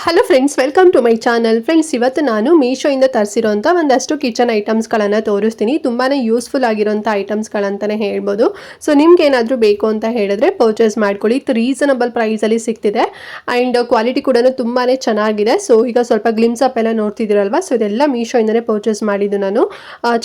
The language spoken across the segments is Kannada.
Hello friends, welcome to my channel. Friends, ಇವತ್ತು ನಾನು ಮೀಶೋಯಿಂದ ತರಿಸಿರೋಂಥ ಒಂದಷ್ಟು ಕಿಚನ್ ಐಟಮ್ಸ್ಗಳನ್ನು ತೋರಿಸ್ತೀನಿ. ತುಂಬಾ ಯೂಸ್ಫುಲ್ ಆಗಿರೋಂಥ ಐಟಮ್ಸ್ಗಳಂತಲೇ ಹೇಳ್ಬೋದು. ಸೊ ನಿಮ್ಗೆ ಏನಾದರೂ ಬೇಕು ಅಂತ ಹೇಳಿದ್ರೆ ಪರ್ಚೇಸ್ ಮಾಡ್ಕೊಳ್ಳಿ. ಇದು ರೀಸನಬಲ್ ಪ್ರೈಸಲ್ಲಿ ಸಿಗ್ತಿದೆ ಆ್ಯಂಡ್ ಕ್ವಾಲಿಟಿ ಕೂಡ ತುಂಬಾ ಚೆನ್ನಾಗಿದೆ. ಸೊ ಈಗ ಸ್ವಲ್ಪ ಗ್ಲಿಮ್ಸ್ ಅಪ್ ಎಲ್ಲ ನೋಡ್ತಿದ್ದೀರಲ್ವ, ಸೊ ಇದೆಲ್ಲ ಮೀಶೋಯಿಂದನೇ ಪರ್ಚೇಸ್ ಮಾಡಿದ್ದು ನಾನು.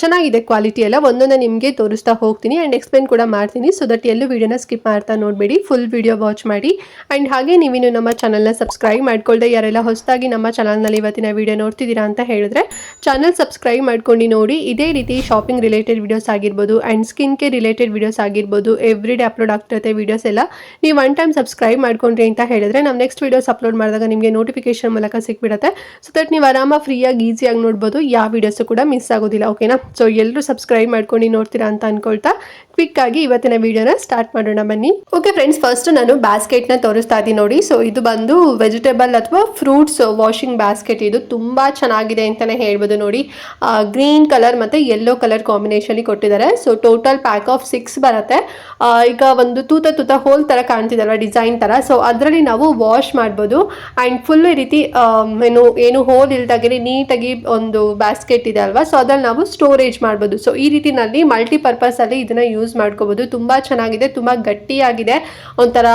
ಚೆನ್ನಾಗಿದೆ ಕ್ವಾಲಿಟಿ ಎಲ್ಲ. ಒಂದೊಂದೇ ನಿಮಗೆ ತೋರಿಸ್ತಾ ಹೋಗ್ತೀನಿ ಆ್ಯಂಡ್ ಎಕ್ಸ್ಪ್ಲೇನ್ ಕೂಡ ಮಾಡ್ತೀನಿ. ಸೊ ದಟ್ ಎಲ್ಲೂ ವಿಡಿಯೋನ ಸ್ಕಿಪ್ ಮಾಡ್ತಾ ನೋಡಬೇಡಿ, ಫುಲ್ ವಿಡಿಯೋ ವಾಚ್ ಮಾಡಿ. ಆ್ಯಂಡ್ ಹಾಗೆ ನೀವಿನ್ನು ನಮ್ಮ ಚಾನಲ್ನ ಸಬ್ಸ್ಕ್ರೈಬ್ ಮಾಡ್ಕೊಳ್ಳದೆ ಯಾರೆಲ್ಲ ಹೊಸದಾಗಿ ನಮ್ಮ ಚಾನಲ್ನಲ್ಲಿ ಇವತ್ತಿನ ವಿಡಿಯೋ ನೋಡ್ತಿದ್ದೀರಾ ಅಂತ ಹೇಳಿದ್ರೆ ಚಾನಲ್ ಸಬ್ಸ್ಕ್ರೈಬ್ ಮಾಡ್ಕೊಂಡು ನೋಡಿ. ಇದೇ ರೀತಿ ಶಾಪಿಂಗ್ ರಿಲೇಟೆಡ್ ವಿಡಿಯೋಸ್ ಆಗಿರ್ಬೋದು and skin care related videos ಆಗಿರ್ಬೋದು, ಎವ್ರಿಡೇ ಅಪ್ಲೋಡ್ ಆಗ್ತಿರುತ್ತೆ ವಿಡಿಯೋಸ್ ಎಲ್ಲ. ನೀವು ಒನ್ ಟೈಮ್ ಸಬ್ಸ್ಕ್ರೈಬ್ ಮಾಡ್ಕೊಂಡ್ರಿ ಅಂತ ಹೇಳಿದ್ರೆ ನಾವು ನೆಕ್ಸ್ಟ್ ವಿಡಿಯೋಸ್ ಅಪ್ಲೋಡ್ ಮಾಡಿದಾಗ ನಿಮಗೆ ನೋಟಿಫಿಕೇಶನ್ ಮೂಲಕ ಸಿಕ್ಬಿಡುತ್ತೆ. ಸೊ ದಟ್ ನೀವು ಆರಾಮಾಗಿ ಫ್ರೀಯಾಗಿ ಈಸಿಯಾಗಿ ನೋಡ್ಬೋದು, ಯಾವ ವಿಡಿಯೋಸು ಕೂಡ ಮಿಸ್ ಆಗೋದಿಲ್ಲ. ಓಕೆನಾ? ಸೊ ಎಲ್ಲರೂ ಸಬ್ಸ್ಕ್ರೈಬ್ ಮಾಡ್ಕೊಂಡು ನೋಡ್ತೀರಾ ಅಂತ ಅನ್ಕೊಳ್ತಾ ಕ್ವಿಕ್ ಆಗಿ ಇವತ್ತಿನ ವಿಡಿಯೋನ ಸ್ಟಾರ್ಟ್ ಮಾಡೋಣ ಬನ್ನಿ. ಓಕೆ ಫ್ರೆಂಡ್ಸ್, ಫಸ್ಟ್ ನಾನು ಬಾಸ್ಕೆಟ್ನ ತೋರಿಸ್ತಾ ಇದ್ದೀನಿ ನೋಡಿ. ಸೊ ಇದು ಬಂದು ವೆಜಿಟೇಬಲ್ ಅಥವಾ ಫ್ರೂಟ್ಸ್ ವಾಷಿಂಗ್ ಬಾಸ್ಕೆಟ್. ಇದು ತುಂಬಾ ಚೆನ್ನಾಗಿದೆ ಅಂತಾನೆ ಹೇಳ್ಬೋದು ನೋಡಿ. ಗ್ರೀನ್ ಕಲರ್ ಮತ್ತೆ ಯೆಲ್ಲೋ ಕಲರ್ ಕಾಂಬಿನೇಷನ್ ಕೊಟ್ಟಿದ್ದಾರೆ. ಸೊ ಟೋಟಲ್ ಪ್ಯಾಕ್ ಆಫ್ 6 ಬರುತ್ತೆ. ಈಗ ಒಂದು ತೂತ ಹೋಲ್ ತರ ಕಾಣ್ತಿದಲ್ವ, ಡಿಸೈನ್ ತರ. ಸೊ ಅದರಲ್ಲಿ ನಾವು ವಾಶ್ ಮಾಡ್ಬೋದು ಅಂಡ್ ಫುಲ್ ಈ ರೀತಿ ಏನು ಹೋಲ್ ಇಲ್ದಾಗೆ ನೀಟಾಗಿ ಒಂದು ಬಾಸ್ಕೆಟ್ ಇದೆ ಅಲ್ವಾ, ಸೊ ಅದ್ರಲ್ಲಿ ನಾವು ಸ್ಟೋರೇಜ್ ಮಾಡ್ಬೋದು. ಸೊ ಈ ರೀತಿನಲ್ಲಿ ಮಲ್ಟಿಪರ್ಪಸ್ ಅಲ್ಲಿ ಇದನ್ನ ಯೂಸ್ ಮಾಡ್ಕೋಬಹುದು. ತುಂಬಾ ಚೆನ್ನಾಗಿದೆ, ತುಂಬಾ ಗಟ್ಟಿಯಾಗಿದೆ. ಒಂಥರ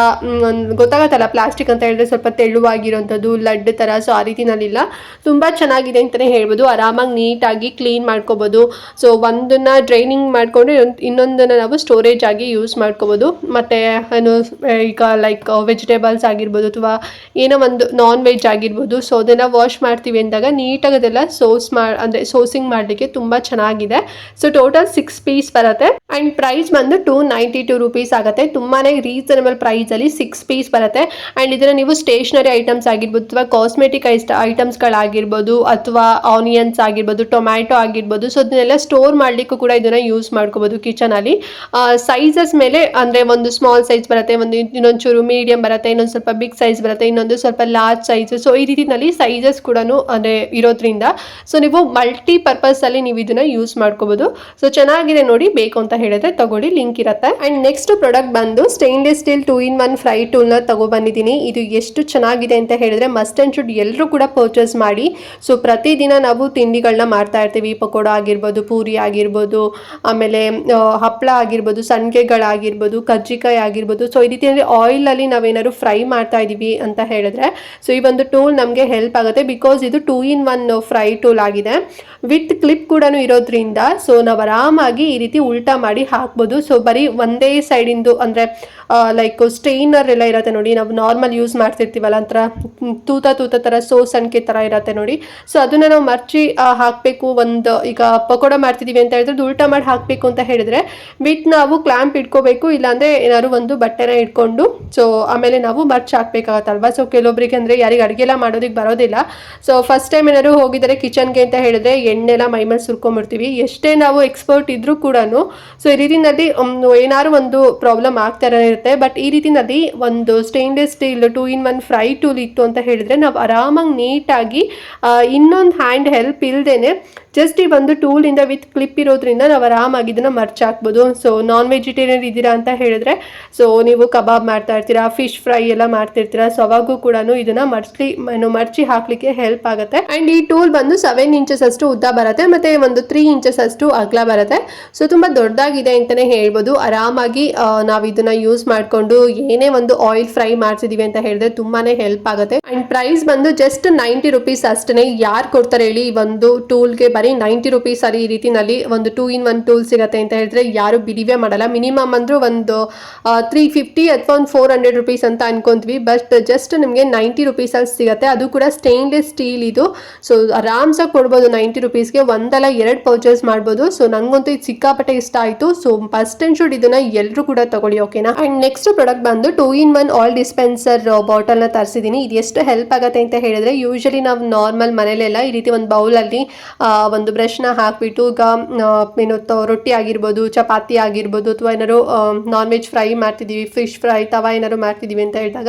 ಗೊತ್ತಾಗತ್ತಲ್ಲ, ಪ್ಲಾಸ್ಟಿಕ್ ಅಂತ ಹೇಳಿದ್ರೆ ಸ್ವಲ್ಪ ತೆಳುವಾಗಿರುವಂಥದ್ದು, ಲಡ್ ತರ. ಸೊ ಆ ರೀತಿನಲ್ಲಿಲ್ಲ, ತುಂಬಾ ಚೆನ್ನಾಗಿದೆ ಅಂತಾನೆ ಹೇಳ್ಬೋದು. ಆರಾಮಾಗಿ ನೀಟಾಗಿ ಕ್ಲೀನ್ ಮಾಡ್ಕೋಬಹುದು. ಸೊ ಒಂದನ್ನ ಡ್ರೈನಿಂಗ್ ಮಾಡ್ಕೊಂಡು ಇನ್ನೊಂದನ್ನ ನಾವು ಸ್ಟೋರೇಜ್ ಆಗಿ ಯೂಸ್ ಮಾಡ್ಕೋಬಹುದು. ಮತ್ತೆ ಏನು ಈಗ ಲೈಕ್ ವೆಜಿಟೇಬಲ್ಸ್ ಆಗಿರ್ಬೋದು ಅಥವಾ ಏನೋ ಒಂದು ನಾನ್ ವೆಜ್ ಆಗಿರ್ಬೋದು, ಸೊ ಅದನ್ನ ವಾಶ್ ಮಾಡ್ತೀವಿ ಅಂದಾಗ ನೀಟಾಗಿ ಅದೆಲ್ಲ ಅಂದ್ರೆ ಸೋಸಿಂಗ್ ಮಾಡಲಿಕ್ಕೆ ತುಂಬಾ ಚೆನ್ನಾಗಿದೆ. ಸೊ ಟೋಟಲ್ 6 ಪೀಸ್ ಬರುತ್ತೆ ಅಂಡ್ ಪ್ರೈಸ್ ಬಂದು 292 ರೂಪೀಸ್ ಆಗುತ್ತೆ. ತುಂಬಾನೇ ರೀಸನಬಲ್ ಪ್ರೈಸ್ ಅಲ್ಲಿ 6 ಪೀಸ್ ಬರುತ್ತೆ. ಅಂಡ್ ಇದನ್ನ ನೀವು ಸ್ಟೇಷನರಿ ಐಟಮ್ಸ್ ಆಗಿರ್ಬೋದು ಅಥವಾ ಕಾಸ್ಮೆಟಿಕ್ ಐಟಮ್ಸ್ಗಳಾಗಿರ್ಬೋದು ಅಥವಾ ಆನಿಯನ್ಸ್ ಆಗಿರ್ಬೋದು, ಟೊಮ್ಯಾಟೊ ಆಗಿರ್ಬೋದು, ಸೊ ಅದನ್ನೆಲ್ಲ ಸ್ಟೋರ್ ಮಾಡ್ಲಿಕ್ಕೂ ಕೂಡ ಇದನ್ನ ಯೂಸ್ ಮಾಡ್ಕೋಬಹುದು ಕಿಚನ್ ಅಲ್ಲಿ. ಸೈಜಸ್ ಮೇಲೆ ಅಂದ್ರೆ ಒಂದು ಸ್ಮಾಲ್ ಸೈಜ್ ಬರುತ್ತೆ, ಒಂದು ಇನ್ನೊಂಚೂರು ಮೀಡಿಯಂ ಬರುತ್ತೆ, ಇನ್ನೊಂದು ಸ್ವಲ್ಪ ಬಿಗ್ ಸೈಜ್ ಬರುತ್ತೆ, ಇನ್ನೊಂದು ಸ್ವಲ್ಪ ಲಾರ್ಜ್ ಸೈಜ್. ಸೊ ಈ ರೀತಿನಲ್ಲಿ ಸೈಜಸ್ ಕೂಡ ಅಂದ್ರೆ ಇರೋದ್ರಿಂದ ಸೊ ನೀವು ಮಲ್ಟಿ ಪರ್ಪಸ್ ಅಲ್ಲಿ ನೀವು ಇದನ್ನ ಯೂಸ್ ಮಾಡ್ಕೋಬಹುದು. ಸೊ ಚೆನ್ನಾಗಿದೆ ನೋಡಿ, ಬೇಕು ಅಂತ ಹೇಳಿದ್ರೆ ತಗೊಳ್ಳಿ, ಲಿಂಕ್ ಇರುತ್ತೆ. ಅಂಡ್ ನೆಕ್ಸ್ಟ್ ಪ್ರಾಡಕ್ಟ್ ಬಂದು stainless steel 2-in-1 fry tool ನ ತಗೊಬಂದಿದ್ದೀನಿ. ಇದು ಎಷ್ಟು ಚೆನ್ನಾಗಿದೆ ಅಂತ ಹೇಳಿದ್ರೆ ಮಸ್ಟ್ ಅಂಡ್ ಶುಡ್ ಎಲ್ಲರೂ ಕೂಡ ಪರ್ಚೇಸ್ ಮಾಡಿ. ಸೊ ಪ್ರತಿದಿನ ನಾವು ತಿಂಡಿಗಳನ್ನ ಮಾಡ್ತಾ ಇರ್ತೀವಿ. ಪಕೋಡ ಆಗಿರ್ಬೋದು, ಪೂರಿ ಆಗಿರ್ಬೋದು, ಆಮೇಲೆ ಹಪ್ಪಳ ಆಗಿರ್ಬೋದು, ಸಂಡಿಗೆಗಳಾಗಿರ್ಬೋದು, ಕಜ್ಜಿಕಾಯಿ ಆಗಿರ್ಬೋದು. ಸೊ ಈ ರೀತಿಯಲ್ಲಿ ಆಯಿಲ್ ಅಲ್ಲಿ ನಾವೇನಾದ್ರು ಫ್ರೈ ಮಾಡ್ತಾ ಇದೀವಿ ಅಂತ ಹೇಳಿದ್ರೆ ಸೊ ಈ ಒಂದು ಟೂಲ್ ನಮಗೆ ಹೆಲ್ಪ್ ಆಗುತ್ತೆ. ಬಿಕಾಸ್ ಇದು 2-in-1 ಫ್ರೈ ಟೂಲ್ ಆಗಿದೆ, ವಿತ್ ಕ್ಲಿಪ್ ಕೂಡ ಇರೋದ್ರಿಂದ ಸೊ ನಾವು ಆರಾಮಾಗಿ ಈ ರೀತಿ ಉಲ್ಟಾ ಮಾಡಿ ಹಾಕ್ಬೋದು. ಸೊ ಬರೀ ಒಂದೇ ಸೈಡ್ ಇಂದು ಅಂದ್ರೆ ಲೈಕ್ ಸ್ಟೈನರ್ ಎಲ್ಲ ಇರುತ್ತೆ ನೋಡಿ, ನಾವು ನಾರ್ಮಲ್ ಯೂಸ್ ಮಾಡ್ತಿರ್ತೀವಲ್ಲ, ಒಂಥರ ತೂತ ತರ ಸೋಸಣಿಕೆ ತರ ಇರತ್ತೆ ನೋಡಿ. ಸೊ ಅದನ್ನ ನಾವು ಮರ್ಚಿ ಹಾಕ್ಬೇಕು. ಒಂದು ಈಗ ಪಕೋಡ ಮಾಡ್ತಿದೀವಿ ಅಂತ ಹೇಳಿದ್ರೆ ಉಲ್ಟಾ ಮಾಡಿ ಹಾಕ್ಬೇಕು ಅಂತ ಹೇಳಿದ್ರೆ ವಿತ್ ನಾವು ಕ್ಲಾಂಪ್ ಇಟ್ಕೋಬೇಕು, ಇಲ್ಲಾಂದ್ರೆ ಏನಾದ್ರು ಒಂದು ಬಟ್ಟೆನ ಇಟ್ಕೊಂಡು ಸೊ ಆಮೇಲೆ ನಾವು ಮರ್ಚ್ ಹಾಕ್ಬೇಕಾಗತ್ತಲ್ವಾ. ಸೊ ಕೆಲವೊಬ್ರಿಗೆ ಅಂದ್ರೆ ಯಾರಿಗೆ ಅಡುಗೆ ಎಲ್ಲ ಮಾಡೋದಕ್ಕೆ ಬರೋದಿಲ್ಲ. ಸೊ ಫಸ್ಟ್ ಟೈಮ್ ಏನಾದ್ರು ಹೋಗಿದ್ದಾರೆ ಕಿಚನ್ಗೆ ಅಂತ ಹೇಳಿದ್ರೆ ಎಣ್ಣೆಲ್ಲ ಮೈಮೇಲೆ ಸುರ್ಕೊಂಡ್ಬಿಡ್ತೀವಿ. ಎಷ್ಟೇ ನಾವು ಎಕ್ಸ್ಪರ್ಟ್ ಇದ್ರೂ ಕೂಡ ಸೊ ಈ ರೀತಿನಲ್ಲಿ ಏನಾದ್ರು ಒಂದು ಪ್ರಾಬ್ಲಮ್ ಆಗ್ತಾನೆ ಇರುತ್ತೆ. ಬಟ್ ಈ ರೀತಿನಲ್ಲಿ ಒಂದು stainless steel 2-in-1 fry tool ಇತ್ತು ಅಂತ ಹೇಳಿದ್ರೆ ನಾವು ಆರಾಮಾಗಿ ನೀಟಾಗಿ ಇನ್ನೊಂದು ಹ್ಯಾಂಡ್ ಹೆಲ್ಪ್ ಇಲ್ದೇನೆ ಜಸ್ಟ್ ಈ ಒಂದು ಟೂಲ್ ಇಂದ ವಿತ್ ಕ್ಲಿಪ್ ಇರೋದ್ರಿಂದ ನಾವು ಆರಾಮಾಗಿ ಇದನ್ನ ಮರ್ಚ್ ಹಾಕ್ಬೋದು. ಸೊ ನಾನ್ ವೆಜಿಟೇರಿಯನ್ ಇದ್ದೀರಾ ಅಂತ ಹೇಳಿದ್ರೆ ಸೊ ನೀವು ಕಬಾಬ್ ಮಾಡ್ತಾ ಇರ್ತೀರಾ, ಫಿಶ್ ಫ್ರೈ ಎಲ್ಲ ಮಾಡ್ತಿರ್ತೀರಾ, ಸೊ ಅವಾಗೂ ಕೂಡ ಇದನ್ನ ಮರ್ಚಿ ಹಾಕ್ಲಿಕ್ಕೆ ಹೆಲ್ಪ್ ಆಗುತ್ತೆ. ಅಂಡ್ ಈ ಟೂಲ್ ಬಂದು 7 ಇಂಚಸ್ ಅಷ್ಟು ಉದ್ದ ಬರುತ್ತೆ, ಮತ್ತೆ ಒಂದು 3 ಇಂಚಸ್ ಅಷ್ಟು ಅಗಲ ಬರುತ್ತೆ. ಸೊ ತುಂಬಾ ದೊಡ್ಡದಾಗಿದೆ ಅಂತಾನೆ ಹೇಳ್ಬೋದು. ಆರಾಮಾಗಿ ನಾವು ಇದನ್ನ ಯೂಸ್ ಮಾಡ್ಕೊಂಡು ಏನೇ ಒಂದು ಆಯಿಲ್ ಫ್ರೈ ಮಾಡ್ತಿದೀವಿ ಅಂತ ಹೇಳಿದ್ರೆ ತುಂಬಾನೇ ಹೆಲ್ಪ್ ಆಗುತ್ತೆ. ಅಂಡ್ ಪ್ರೈಸ್ ಬಂದು ಜಸ್ಟ್ 90 ರೂಪೀಸ್ ಅಷ್ಟೇ. ಯಾರು ಕೊಡ್ತಾರೆ ಹೇಳಿ ಈ ಒಂದು ಟೂಲ್ಗೆ? ಬರೀ 90 ರೂಪೀಸ್ ಅಲ್ಲಿ ಈ ರೀತಿನಲ್ಲಿ ಒಂದು 2-in-1 ಟೂಲ್ ಸಿಗುತ್ತೆ ಅಂತ ಹೇಳಿದ್ರೆ ಯಾರು ಬಿಲಿವೇ ಮಾಡಲ್ಲ. ಮಿನಿಮಮ್ ಅಂದ್ರೂ ಒಂದು 350 ಅಥವಾ ಒಂದು 400 ರೂಪೀಸ್ ಅಂತ ಅನ್ಕೊಂತೀವಿ. ಬಟ್ ಜಸ್ಟ್ ನಿಮಗೆ 90 ರೂಪೀಸ್ ಅಲ್ಲಿ ಸಿಗುತ್ತೆ. ಅದು ಕೂಡ ಸ್ಟೇನ್ಲೆಸ್ ಸ್ಟೀಲ್ ಇದು. ಸೊ ಆರಾಮ್ಸಾಗಿ ಕೊಡ್ಬೋದು 90 ರೂಪೀಸ್ಗೆ. ಒಂದಲ್ಲ 2 ಪರ್ಚೇಸ್ ಮಾಡ್ಬೋದು. ಸೊ ನಂಗಂತೂ ಇದು ಸಿಕ್ಕಾಪಟ್ಟೆ ಇಷ್ಟ ಆಯ್ತು. ಸೊ ಫಸ್ಟ್ ಅಂಡ್ ಶುಡ್ ಇದನ್ನ ಎಲ್ಲರೂ ಕೂಡ ತಗೊಳ್ಳಿ, ಓಕೆನಾ? ಅಂಡ್ ನೆಕ್ಸ್ಟ್ ಪ್ರಾಡಕ್ಟ್ ಬಂದು 2-in-1 ಆಲ್ ಡಿಸ್ಪೆನ್ಸರ್ ಬಾಟಲ್ ನ ತರಿಸಿದೀನಿ. ಇದು ಎಷ್ಟು ಹೆಲ್ಪ್ ಆಗುತ್ತೆ ಅಂತ ಹೇಳಿದ್ರೆ ಯೂಶಲಿ ನಾವು ನಾರ್ಮಲ್ ಮನೇಲೆಲ್ಲ ಈ ರೀತಿ ಒಂದು ಬೌಲ್ ಅಲ್ಲಿ ಒಂದು ಬ್ರಷ್ನ ಹಾಕ್ಬಿಟ್ಟು ಈಗ ಏನು ರೊಟ್ಟಿ ಆಗಿರ್ಬೋದು, ಚಪಾತಿ ಆಗಿರ್ಬೋದು, ಅಥವಾ ಏನಾದ್ರು ನಾನ್ ವೆಜ್ ಫ್ರೈ ಮಾಡ್ತಿದ್ದೀವಿ, ಫಿಶ್ ಫ್ರೈ ತವಾ ಏನಾದ್ರು ಮಾಡ್ತಿದ್ದೀವಿ ಅಂತ ಹೇಳಿದಾಗ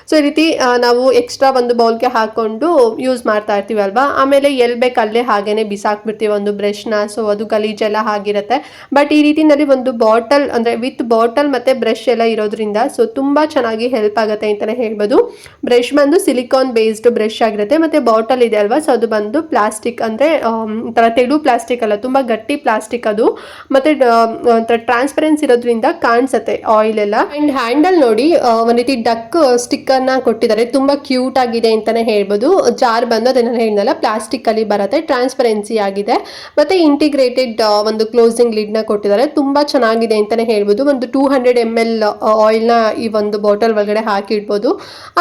ಸೊ ಈ ರೀತಿ ನಾವು ಎಕ್ಸ್ಟ್ರಾ ಒಂದು ಬೌಲ್ಗೆ ಹಾಕೊಂಡು ಯೂಸ್ ಮಾಡ್ತಾ ಇರ್ತೀವಿ ಅಲ್ವಾ. ಆಮೇಲೆ ಎಲ್ಲಿ ಬೇಕು ಅಲ್ಲೇ ಹಾಗೇನೆ ಬಿಸಾಕ್ಬಿಡ್ತೀವಿ ಒಂದು ಬ್ರಷ್ನ. ಸೊ ಅದು ಗಲೀಜೆಲ್ಲ ಆಗಿರುತ್ತೆ. ಬಟ್ ಈ ರೀತಿನಲ್ಲಿ ಒಂದು ಬಾಟಲ್ ಅಂದ್ರೆ ವಿತ್ ಬಾಟಲ್ ಮತ್ತೆ ಬ್ರಷ್ ಎಲ್ಲ ಇರೋದ್ರಿಂದ ಸೊ ತುಂಬಾ ಚೆನ್ನಾಗಿ ಹೆಲ್ಪ್ ಆಗುತ್ತೆ ಅಂತಾನೆ ಹೇಳ್ಬೋದು. ಬ್ರಷ್ ಬಂದು ಸಿಲಿಕಾನ್ ಸಿಲಿಕಾನ್ ಬೇಸ್ಡ್ ಬ್ರಷ್ ಆಗಿರುತ್ತೆ. ಮತ್ತು ಬಾಟಲ್ ಇದೆ ಅಲ್ವಾ, ಸೊ ಅದು ಬಂದು ಪ್ಲಾಸ್ಟಿಕ್, ಅಂದರೆ ಒಂಥರ ತೆಳು ಪ್ಲಾಸ್ಟಿಕ್ ಅಲ್ಲ, ತುಂಬ ಗಟ್ಟಿ ಪ್ಲಾಸ್ಟಿಕ್ ಅದು. ಮತ್ತು ಒಂಥರ ಟ್ರಾನ್ಸ್ಪರೆನ್ಸಿ ಇರೋದ್ರಿಂದ ಕಾಣಿಸುತ್ತೆ ಆಯಿಲ್ ಎಲ್ಲ. ಆ್ಯಂಡ್ ಹ್ಯಾಂಡಲ್ ನೋಡಿ ಒಂದು ರೀತಿ ಡಕ್ ಸ್ಟಿಕ್ಕರ್ನ ಕೊಟ್ಟಿದ್ದಾರೆ, ತುಂಬ ಕ್ಯೂಟ್ ಆಗಿದೆ ಅಂತಲೇ ಹೇಳ್ಬೋದು. ಜಾರ್ ಬಂದು ಅದನ್ನ ಹೇಳಿದ್ನಲ್ಲ ಪ್ಲಾಸ್ಟಿಕ್ ಅಲ್ಲಿ ಬರುತ್ತೆ, ಟ್ರಾನ್ಸ್ಪರೆನ್ಸಿ ಆಗಿದೆ. ಮತ್ತು ಇಂಟಿಗ್ರೇಟೆಡ್ ಒಂದು ಕ್ಲೋಸಿಂಗ್ ಲಿಡ್ನ ಕೊಟ್ಟಿದ್ದಾರೆ, ತುಂಬ ಚೆನ್ನಾಗಿದೆ ಅಂತಲೇ ಹೇಳ್ಬೋದು. ಒಂದು 200 ml ಆಯಿಲ್ನ ಈ ಒಂದು ಬಾಟಲ್ ಒಳಗಡೆ ಹಾಕಿ ಇಡ್ಬೋದು.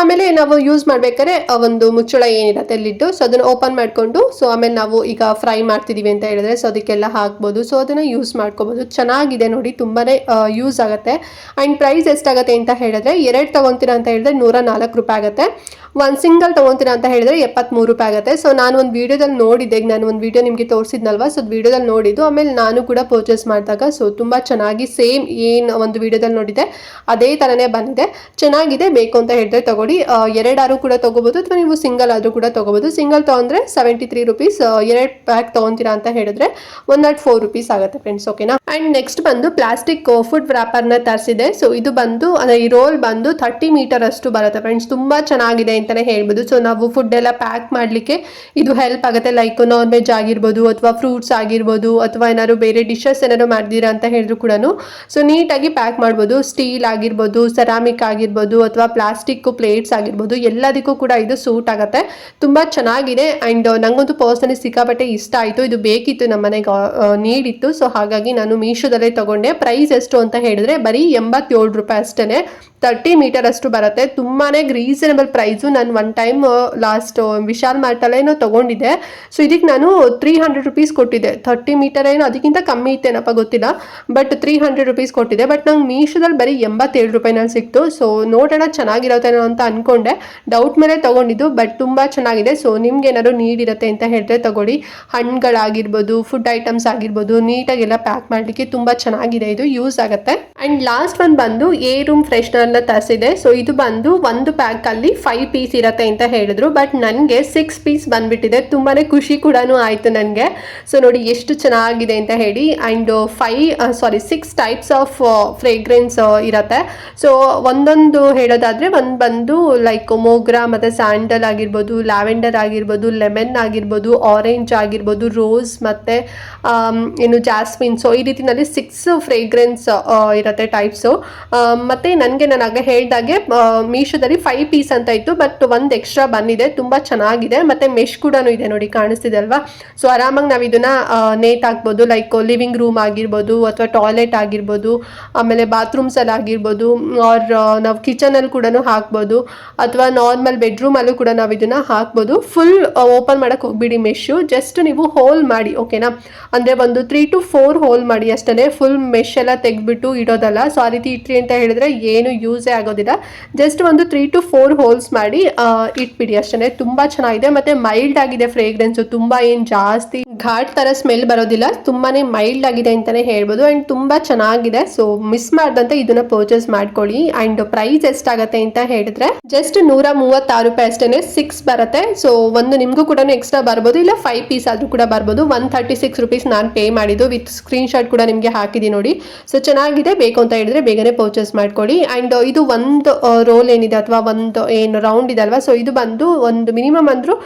ಆಮೇಲೆ ನಾವು ಯೂಸ್ ಮಾಡ್ಬೇಕಾದ್ರೆ ಒಂದು ಮುಚ್ಚಳ ಏನಿರುತ್ತೆ ಲಿಡ್ಡು, ಸೊ ಅದನ್ನು ಓಪನ್ ಮಾಡಿಕೊಂಡು, ಸೊ ಆಮೇಲೆ ನಾವು ಈಗ ಫ್ರೈ ಮಾಡ್ತಿದ್ದೀವಿ ಅಂತ ಹೇಳಿದ್ರೆ ಸೊ ಅದಕ್ಕೆಲ್ಲ ಹಾಕ್ಬೋದು. ಸೊ ಅದನ್ನು ಯೂಸ್ ಮಾಡ್ಕೋಬೋದು. ಚೆನ್ನಾಗಿದೆ ನೋಡಿ, ತುಂಬಾ ಯೂಸ್ ಆಗುತ್ತೆ. ಆ್ಯಂಡ್ ಪ್ರೈಸ್ ಎಷ್ಟಾಗುತ್ತೆ ಅಂತ ಹೇಳಿದ್ರೆ 2 ತೊಗೊತೀರಾ ಅಂತ ಹೇಳಿದ್ರೆ 104 ರೂಪಾಯಿ ಆಗುತ್ತೆ. ಒಂದು ಸಿಂಗಲ್ ತೊಗೊತೀರಾ ಅಂತ ಹೇಳಿದ್ರೆ 73 ರೂಪಾಯಿ ಆಗುತ್ತೆ. ಸೊ ನಾನು ಒಂದು ವೀಡಿಯೋದಲ್ಲಿ ನೋಡಿದ್ದೆ, ನಾನು ಒಂದು ವೀಡಿಯೋ ನಿಮಗೆ ತೋರಿಸಿದ್ನಲ್ವಾ, ಸೊ ವಿಡಿಯೋದಲ್ಲಿ ನೋಡಿದ್ದು. ಆಮೇಲೆ ನಾನು ಕೂಡ ಪರ್ಚೇಸ್ ಮಾಡಿದಾಗ ಸೊ ತುಂಬ ಚೆನ್ನಾಗಿ ಸೇಮ್ ಏನು ಒಂದು ವಿಡಿಯೋದಲ್ಲಿ ನೋಡಿದೆ ಅದೇ ಥರನೇ ಬಂದಿದೆ. ಚೆನ್ನಾಗಿದೆ, ಬೇಕು ಅಂತ ಹೇಳಿದ್ರೆ ತಗೊಳ್ಳಿ. 2 ಕೂಡ ತೊಗೋಬೋದು, ಅಥವಾ ನೀವು ಸಿಂಗಲ್ ಆದರೂ ಕೂಡ ತೊಗೋಬೋದು. ಸಿಂಗಲ್ ತೊಗೊಂಡ್ರೆ 73 ರೂಪೀಸ್, 2 ಪ್ಯಾಕ್ ತೊಗೊತೀರಾ ಅಂತ ಹೇಳಿದ್ರೆ 104 ರೂಪೀಸ್ ಆಗುತ್ತೆ ಫ್ರೆಂಡ್ಸ್, ಓಕೆನಾ. ಆ್ಯಂಡ್ ನೆಕ್ಸ್ಟ್ ಬಂದು ಪ್ಲಾಸ್ಟಿಕ್ ಫುಡ್ ವ್ರಾಪರ್ನ ತರಿಸಿದೆ. ಸೊ ಇದು ಬಂದು ಈ ರೋಲ್ ಬಂದು 30 ಮೀಟರ್ ಅಷ್ಟು ಬರುತ್ತೆ ಫ್ರೆಂಡ್ಸ್, ತುಂಬ ಚೆನ್ನಾಗಿದೆ ಅಂತಲೇ ಹೇಳ್ಬೋದು. ಸೊ ನಾವು ಫುಡ್ ಎಲ್ಲ ಪ್ಯಾಕ್ ಮಾಡಲಿಕ್ಕೆ ಇದು ಹೆಲ್ಪ್ ಆಗುತ್ತೆ. ಲೈಕ್ ನಾನ್ ವೆಜ್ ಆಗಿರ್ಬೋದು, ಅಥವಾ ಫ್ರೂಟ್ಸ್ ಆಗಿರ್ಬೋದು, ಅಥವಾ ಏನಾದ್ರು ಬೇರೆ ಡಿಶಸ್ ಏನಾದ್ರು ಮಾಡಿದ್ದೀರಾ ಅಂತ ಹೇಳಿದ್ರು ಕೂಡ ಸೊ ನೀಟಾಗಿ ಪ್ಯಾಕ್ ಮಾಡ್ಬೋದು. ಸ್ಟೀಲ್ ಆಗಿರ್ಬೋದು, ಸೆರಾಮಿಕ್ ಆಗಿರ್ಬೋದು, ಅಥವಾ ಪ್ಲಾಸ್ಟಿಕ್ ಪ್ಲೇಟ್ಸ್ ಆಗಿರ್ಬೋದು, ಎಲ್ಲದಕ್ಕೂ ಕೂಡ ಇದು ಸೂಟ್ ಆಗುತ್ತೆ. ತುಂಬ ಚೆನ್ನಾಗಿದೆ. ಆ್ಯಂಡ್ ನಂಗಂತೂ ಪರ್ಸನಲಿ ಸಿಕ್ಕಾಪಟ್ಟೆ ಇಷ್ಟ ಆಯಿತು. ಇದು ಬೇಕಿತ್ತು, ನಮ್ಮ ಮನೆಗೆ ನೀಡಿತ್ತು. ಸೊ ಹಾಗಾಗಿ ನಾನು ಮೀಶೋದಲ್ಲೇ ತಗೊಂಡೆ. ಪ್ರೈಸ್ ಎಷ್ಟು ಅಂತ ಹೇಳಿದ್ರೆ ಬರೀ 87 ರೂಪಾಯಿ ಅಷ್ಟೇ. 30 ಮೀಟರ್ ಅಷ್ಟು ಬರುತ್ತೆ. ತುಂಬಾ ರೀಸನಬಲ್ ಪ್ರೈಸು. ನಾನು ಒನ್ ಟೈಮ್ ಲಾಸ್ಟ್ ವಿಶಾಲ್ ಮಾರ್ಟಲ್ಲೇನೋ ತೊಗೊಂಡಿದ್ದೆ. ಸೊ ಇದಕ್ಕೆ ನಾನು 300 ರೂಪೀಸ್ ಕೊಟ್ಟಿದ್ದೆ. 30 ಮೀಟರ್ ಏನೋ ಅದಕ್ಕಿಂತ ಕಮ್ಮಿ ಇತ್ತೇನಪ್ಪ ಗೊತ್ತಿಲ್ಲ, ಬಟ್ 300 ರೂಪೀಸ್ ಕೊಟ್ಟಿದ್ದೆ. ಬಟ್ ನಂಗೆ ಮೀಶೋದಲ್ಲಿ ಬರೀ 87 ರೂಪಾಯಿನಲ್ಲಿ ಸಿಕ್ತು. ಸೊ ನೋಡೋಣ ಚೆನ್ನಾಗಿರುತ್ತೇನೋ ಅಂತ ಅಂದ್ಕೊಂಡೆ, ಡೌಟ್ ಮೇಲೆ ತೊಗೊಂಡಿದ್ದು. ಬಟ್ ತುಂಬ ಚೆನ್ನಾಗಿದೆ. ಸೊ ನಿಮ್ಗೆ ಏನಾದ್ರು ನೀಡಿರುತ್ತೆ ಅಂತ ಹೇಳಿದ್ರೆ ತಗೊಳ್ಳಿ. ಹಣ್ಣುಗಳಾಗಿರ್ಬೋದು, ಫುಡ್ ಐಟಮ್ಸ್ ಆಗಿರ್ಬೋದು, ನೀಟಾಗೆಲ್ಲ ಪ್ಯಾಕ್ ಮಾಡಲಿಕ್ಕೆ ತುಂಬ ಚೆನ್ನಾಗಿದೆ, ಇದು ಯೂಸ್ ಆಗುತ್ತೆ. ಆ್ಯಂಡ್ ಲಾಸ್ಟ್ ಒಂದು ಬಂದು ಎ ರೂಮ್ ಫ್ರೆಶ್ನರ್ ತರಿಸಿದೆ. ಸೊ ಇದು ಬಂದು ಒಂದು ಪ್ಯಾಕ್ ಅಲ್ಲಿ 5 ಪೀಸ್ ಇರತ್ತೆ ಅಂತ ಹೇಳಿದ್ರು, ಬಟ್ ನನಗೆ 6 ಪೀಸ್ ಬಂದ್ಬಿಟ್ಟಿದೆ. ತುಂಬಾನೇ ಖುಷಿ ಕೂಡ ಆಯ್ತು ನನಗೆ. ಸೊ ನೋಡಿ ಎಷ್ಟು ಚೆನ್ನಾಗಿದೆ ಅಂತ ಹೇಳಿ. ಆ್ಯಂಡ್ 6 ಟೈಪ್ಸ್ ಆಫ್ ಫ್ರೇಗ್ರೆನ್ಸ್ ಇರತ್ತೆ. ಸೊ ಒಂದೊಂದು ಹೇಳೋದಾದ್ರೆ ಒಂದು ಬಂದು ಲೈಕ್ ಮೋಗ್ರಾ, ಮತ್ತೆ ಸ್ಯಾಂಡಲ್ ಆಗಿರ್ಬೋದು, ಲ್ಯಾವೆಂಡರ್ ಆಗಿರ್ಬೋದು, ಲೆಮನ್ ಆಗಿರ್ಬೋದು, ಆರೆಂಜ್ ಆಗಿರ್ಬೋದು, ರೋಸ್, ಮತ್ತೆ ಏನು ಜಾಸ್ಮಿನ್. ಸೊ ಈ ರೀತಿನಲ್ಲಿ 6 ಫ್ರೇಗ್ರೆನ್ಸ್ ಇರತ್ತೆ ಟೈಪ್ಸು. ಮತ್ತೆ ನನಗೆ ನಾನು ಆಗ ಹೇಳ್ದಾಗೆ ಮೀಶೋದಲ್ಲಿ 5 ಪೀಸ್ ಅಂತ ಇತ್ತು, ಬಟ್ ಒಂದು ಎಕ್ಸ್ಟ್ರಾ ಬಂದಿದೆ. ತುಂಬ ಚೆನ್ನಾಗಿದೆ. ಮತ್ತು ಮೆಶ್ ಕೂಡ ಇದೆ ನೋಡಿ, ಕಾಣಿಸ್ತಿದೆ ಅಲ್ವಾ. ಸೊ ಆರಾಮಾಗಿ ನಾವು ಇದನ್ನು ನೇತ್ ಹಾಕ್ಬೋದು. ಲೈಕ್ ಲಿವಿಂಗ್ ರೂಮ್ ಆಗಿರ್ಬೋದು, ಅಥವಾ ಟಾಯ್ಲೆಟ್ ಆಗಿರ್ಬೋದು, ಆಮೇಲೆ ಬಾತ್ರೂಮ್ಸಲ್ಲಿ ಆಗಿರ್ಬೋದು, ಆರ್ ನಾವು ಕಿಚನಲ್ಲಿ ಕೂಡ ಹಾಕ್ಬೋದು, ಅಥವಾ ನಾರ್ಮಲ್ ಬೆಡ್ರೂಮಲ್ಲೂ ಕೂಡ ನಾವು ಇದನ್ನು ಹಾಕ್ಬೋದು. ಫುಲ್ ಓಪನ್ ಮಾಡೋಕ್ಕೆ ಹೋಗ್ಬಿಡಿ ಮೆಶ್ಶು, ಜಸ್ಟ್ ನೀವು ಹೋಲ್ ಮಾಡಿ, ಓಕೆನಾ. ಅಂದರೆ ಒಂದು 3 to 4 ಹೋಲ್ ಮಾಡಿ ಅಷ್ಟೇ, ಫುಲ್ ಮೆಶ್ ಎಲ್ಲ ತೆಗೆದ್ಬಿಟ್ಟು ಇಡೋದಲ್ಲ. ಸೊ ಆ ರೀತಿ ಇಟ್ರಿ ಅಂತ ಹೇಳಿದ್ರೆ ಏನು ಯೂಸೇ ಆಗೋದಿಲ್ಲ. ಜಸ್ಟ್ ಒಂದು 3 to 4 ಹೋಲ್ಸ್ ಮಾಡಿ ಇಟ್ಬಿಡಿ ಅಷ್ಟೇ. ತುಂಬಾ ಚೆನ್ನಾಗಿದೆ. ಮತ್ತೆ ಮೈಲ್ಡ್ ಆಗಿದೆ ಫ್ರೇಗ್ರೆನ್ಸ್, ತುಂಬಾ ಏನು ಜಾಸ್ತಿ ಘಾಟ್ ತರ ಸ್ಮೆಲ್ ಬರೋದಿಲ್ಲ, ತುಂಬಾನೇ ಮೈಲ್ಡ್ ಆಗಿದೆ ಅಂತಾನೆ ಹೇಳ್ಬೋದು. ಅಂಡ್ ತುಂಬಾ ಚೆನ್ನಾಗಿದೆ. ಸೊ ಮಿಸ್ ಮಾಡದಂತೆ ಇದನ್ನ ಪರ್ಚೇಸ್ ಮಾಡ್ಕೊಳ್ಳಿ. ಅಂಡ್ ಪ್ರೈಸ್ ಎಷ್ಟಾಗತ್ತೆ ಅಂತ ಹೇಳಿದ್ರೆ ಜಸ್ಟ್ 136 ರೂಪಾಯಿ ಅಷ್ಟೇನೆ. 6 ಬರುತ್ತೆ. ಸೊ ಒಂದು ನಿಮ್ಗೂ ಕೂಡ ಎಕ್ಸ್ಟ್ರಾ ಬರ್ಬೋದು, ಇಲ್ಲ 5 ಪೀಸ್ ಆದ್ರೂ ಕೂಡ ಬರ್ಬೋದು. 136 ರೂಪೀಸ್ ನಾನು ಪೇ ಮಾಡಿದ್ದು, ವಿತ್ ಸ್ಕ್ರೀನ್ ಶಾಟ್ ಕೂಡ ನಿಮ್ಗೆ ಹಾಕಿದ್ದೀನಿ ನೋಡಿ. ಸೊ ಚೆನ್ನಾಗಿದೆ, ಬೇಕು ಅಂತ ಹೇಳಿದ್ರೆ ಬೇಗನೆ ಪರ್ಚೇಸ್ ಮಾಡ್ಕೊಳ್ಳಿ. ಅಂಡ್ ಇದು ಒಂದು ರೋಲ್ ಏನಿದೆ, ಅಥವಾ ಒಂದು ಏನು ರೌಂಡ್ ಇದೆ ಅಲ್ವಾ, ಸೊ ಇದು ಬಂದು ಒಂದು ಮಿನಿಮಮ್ ಅಂದ್ರೂ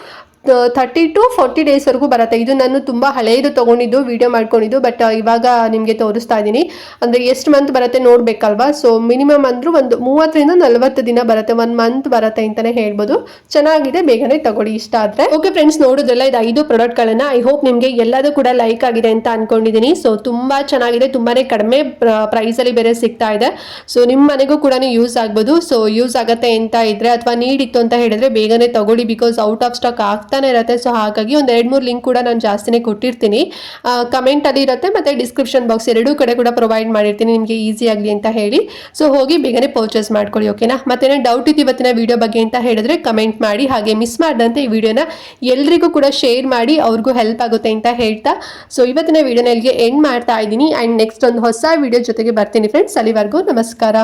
30 to 40 ಡೇಸ್ವರೆಗೂ ಬರುತ್ತೆ. ಇದು ನಾನು ತುಂಬ ಹಳೆಯದು ತೊಗೊಂಡಿದ್ದು, ವಿಡಿಯೋ ಮಾಡ್ಕೊಂಡಿದ್ದು, ಬಟ್ ಇವಾಗ ನಿಮಗೆ ತೋರಿಸ್ತಾ ಇದ್ದೀನಿ. ಅಂದರೆ ಎಷ್ಟು ಮಂತ್ ಬರುತ್ತೆ ನೋಡಬೇಕಲ್ವಾ. ಸೊ ಮಿನಿಮಮ್ ಅಂದರೂ ಒಂದು 30 ರಿಂದ 40 ದಿನ ಬರುತ್ತೆ, 1 ಮಂತ್ ಬರುತ್ತೆ ಅಂತಲೇ ಹೇಳ್ಬೋದು. ಚೆನ್ನಾಗಿದೆ, ಬೇಗನೆ ತಗೊಳ್ಳಿ ಇಷ್ಟ ಆದರೆ. ಓಕೆ ಫ್ರೆಂಡ್ಸ್, ನೋಡಿದ್ರಲ್ಲ ಇದು 5 ಪ್ರಾಡಕ್ಟ್ಗಳನ್ನು. ಐ ಹೋಪ್ ನಿಮಗೆ ಎಲ್ಲದೂ ಕೂಡ ಲೈಕ್ ಆಗಿದೆ ಅಂತ ಅನ್ಕೊಂಡಿದ್ದೀನಿ. ಸೊ ತುಂಬ ಚೆನ್ನಾಗಿದೆ, ತುಂಬಾ ಕಡಿಮೆ ಪ್ರೈಸಲ್ಲಿ ಬೇರೆ ಸಿಗ್ತಾ ಇದೆ. ಸೊ ನಿಮ್ಮ ಮನೆಗೂ ಕೂಡ ಯೂಸ್ ಆಗ್ಬೋದು. ಸೊ ಯೂಸ್ ಆಗುತ್ತೆ ಅಂತ ಇದ್ರೆ, ಅಥವಾ ನೀಡಿತ್ತು ಅಂತ ಹೇಳಿದ್ರೆ ಬೇಗನೆ ತಗೊಳ್ಳಿ, ಬಿಕಾಸ್ ಔಟ್ ಆಫ್ ಸ್ಟಾಕ್ ಆಗ್ತಾ ಇರುತ್ತೆ. ಸೊ ಹಾಗಾಗಿ ಒಂದು 2-3 ಲಿಂಕ್ ಕೂಡ ನಾನು ಜಾಸ್ತಿನೇ ಕೊಟ್ಟಿರ್ತೀನಿ, ಕಮೆಂಟ್ ಅಲ್ಲಿ ಇರುತ್ತೆ, ಮತ್ತೆ ಡಿಸ್ಕ್ರಿಪ್ಷನ್ ಬಾಕ್ಸ್ ಎರಡೂ ಕಡೆ ಕೂಡ ಪ್ರೊವೈಡ್ ಮಾಡಿರ್ತೀನಿ, ನಿಮಗೆ ಈಸಿ ಆಗಲಿ ಅಂತ ಹೇಳಿ. ಸೊ ಹೋಗಿ ಬೇಗನೆ ಪರ್ಚೇಸ್ ಮಾಡ್ಕೊಳ್ಳಿ, ಓಕೆನಾ. ಮತ್ತೇನೇ ಡೌಟ್ ಇತ್ತು ಇವತ್ತಿನ ವಿಡಿಯೋ ಬಗ್ಗೆ ಅಂತ ಹೇಳಿದ್ರೆ ಕಮೆಂಟ್ ಮಾಡಿ. ಹಾಗೆ ಮಿಸ್ ಮಾಡದಂತೆ ಈ ವಿಡಿಯೋನ ಎಲ್ರಿಗೂ ಕೂಡ ಶೇರ್ ಮಾಡಿ, ಅವ್ರಿಗೂ ಹೆಲ್ಪ್ ಆಗುತ್ತೆ ಅಂತ ಹೇಳ್ತಾ ಸೊ ಇವತ್ತಿನ ವಿಡಿಯೋನ ಇಲ್ಲಿಗೆ ಎಂಡ್ ಮಾಡ್ತಾ ಇದ್ದೀನಿ. ಅಂಡ್ ನೆಕ್ಸ್ಟ್ ಒಂದು ಹೊಸ ವಿಡಿಯೋ ಜೊತೆಗೆ ಬರ್ತೀನಿ ಫ್ರೆಂಡ್ಸ್. ಅಲ್ಲಿವರೆಗೂ ನಮಸ್ಕಾರ.